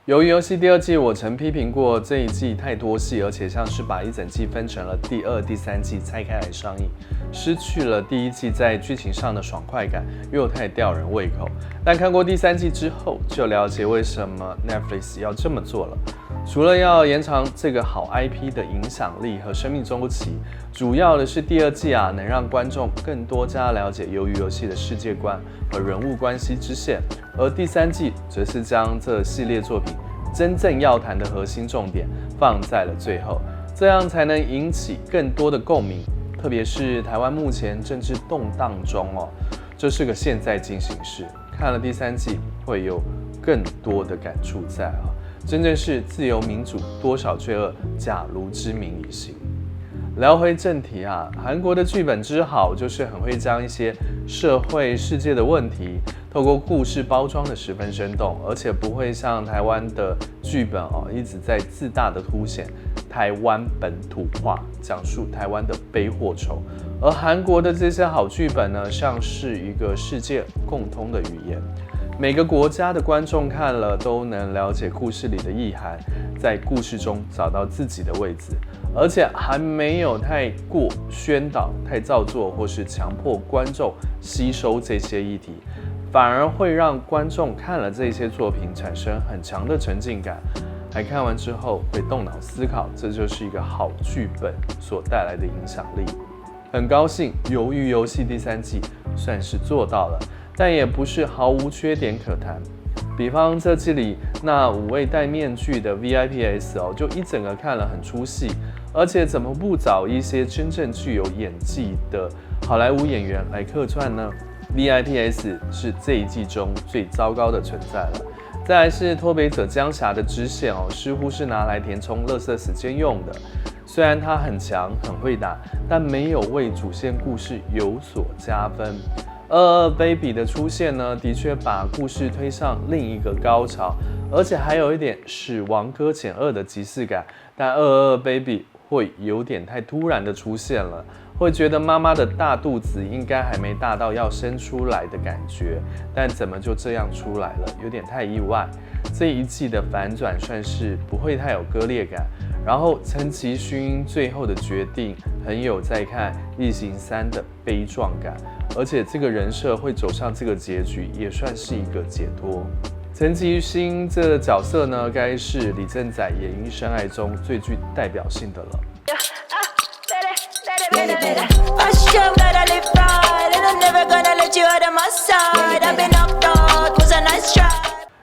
由于游戏第二季，我曾批评过这一季太多戏，而且像是把一整季分成了第二、第三季拆开来上映，失去了第一季在剧情上的爽快感，又太吊人胃口。但看过第三季之后，就了解为什么 Netflix 要这么做了。除了要延长这个好 IP 的影响力和生命周期，主要的是第二季能让观众更多加了解鱿鱼游戏的世界观和人物关系支线，而第三季则是将这系列作品真正要谈的核心重点放在了最后，这样才能引起更多的共鸣。特别是台湾目前政治动荡中这是个现在进行式，看了第三季会有更多的感触在真正是自由民主，多少罪恶，假如之名以行。聊回正题韩国的剧本之好，就是很会将一些社会世界的问题，透过故事包装的十分生动，而且不会像台湾的剧本一直在自大的凸显台湾本土化，讲述台湾的悲或愁。而韩国的这些好剧本呢，像是一个世界共通的语言。每个国家的观众看了都能了解故事里的意涵，在故事中找到自己的位置，而且还没有太过宣导、太造作，或是强迫观众吸收这些议题，反而会让观众看了这些作品产生很强的沉浸感，还看完之后会动脑思考，这就是一个好剧本所带来的影响力。很高兴《鱿鱼游戏》第三季算是做到了。但也不是毫无缺点可谈，比方这季里那5位戴面具的 VIPS 就一整个看了很出戏，而且怎么不找一些真正具有演技的好莱坞演员来客串呢？ VIPS 是这一季中最糟糕的存在了。再来是脱北者江霞的支线似乎是拿来填充垃圾时间用的，虽然他很强很会打，但没有为主线故事有所加分。Baby 的出现呢，的确把故事推上另一个高潮，而且还有一点使王搁浅2的即视感。但Baby 会有点太突然的出现了，会觉得妈妈的大肚子应该还没大到要生出来的感觉，但怎么就这样出来了，有点太意外。这一季的反转算是不会太有割裂感，然后陈其勋最后的决定很有在看《异形3》的悲壮感，而且这个人设会走上这个结局，也算是一个解脱。陈其勋这个角色呢，该是李正宰演艺生涯中最具代表性的了。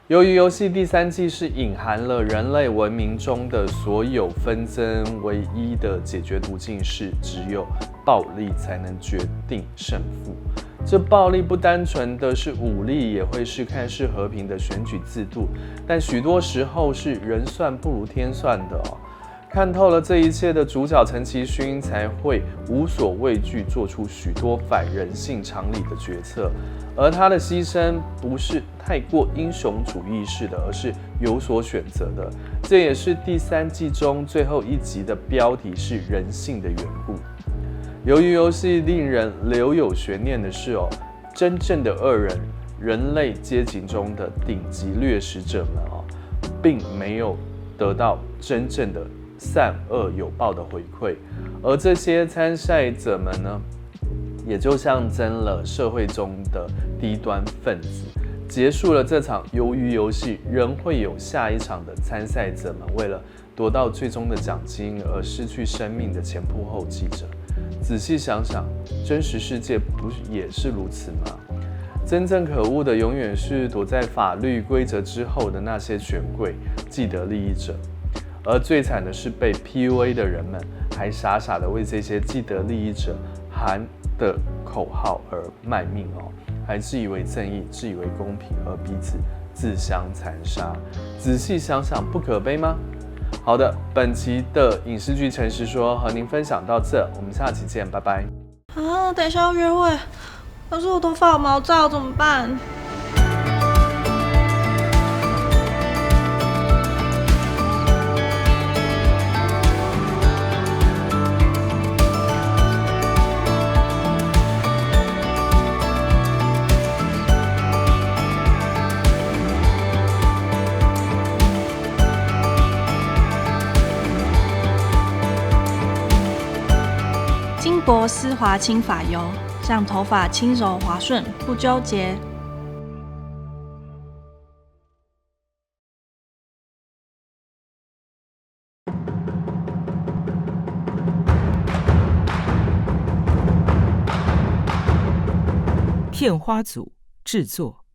由于游戏第三季是隐含了人类文明中的所有纷争，唯一的解决途径是只有暴力才能决定胜负。这暴力不单纯的是武力，也会是看似和平的选举制度，但许多时候是人算不如天算的看透了这一切的主角陈其勋，才会无所畏惧，做出许多反人性常理的决策。而他的牺牲不是太过英雄主义式的，而是有所选择的。这也是第三季中最后一集的标题是人性的缘故。由于游戏令人留有悬念的是真正的恶人，人类阶级中的顶级掠食者们并没有得到真正的善恶有报的回馈，而这些参赛者们呢，也就象征了社会中的低端分子。结束了这场鱿鱼游戏，仍会有下一场的参赛者们为了夺到最终的奖金而失去生命的前仆后继者。仔细想想，真实世界不也是如此吗？真正可恶的永远是躲在法律规则之后的那些权贵、既得利益者。而最惨的是被 PUA 的人们，还傻傻的为这些既得利益者喊的口号而卖命还自以为正义、自以为公平，而彼此自相残杀。仔细想想，不可悲吗？好的，本期的影视剧诚实说和您分享到这，我们下期见，拜拜。等一下要约会，可是我头发有毛躁怎么办？国丝滑轻发油，让头发轻柔滑顺，不纠结。片花组制作。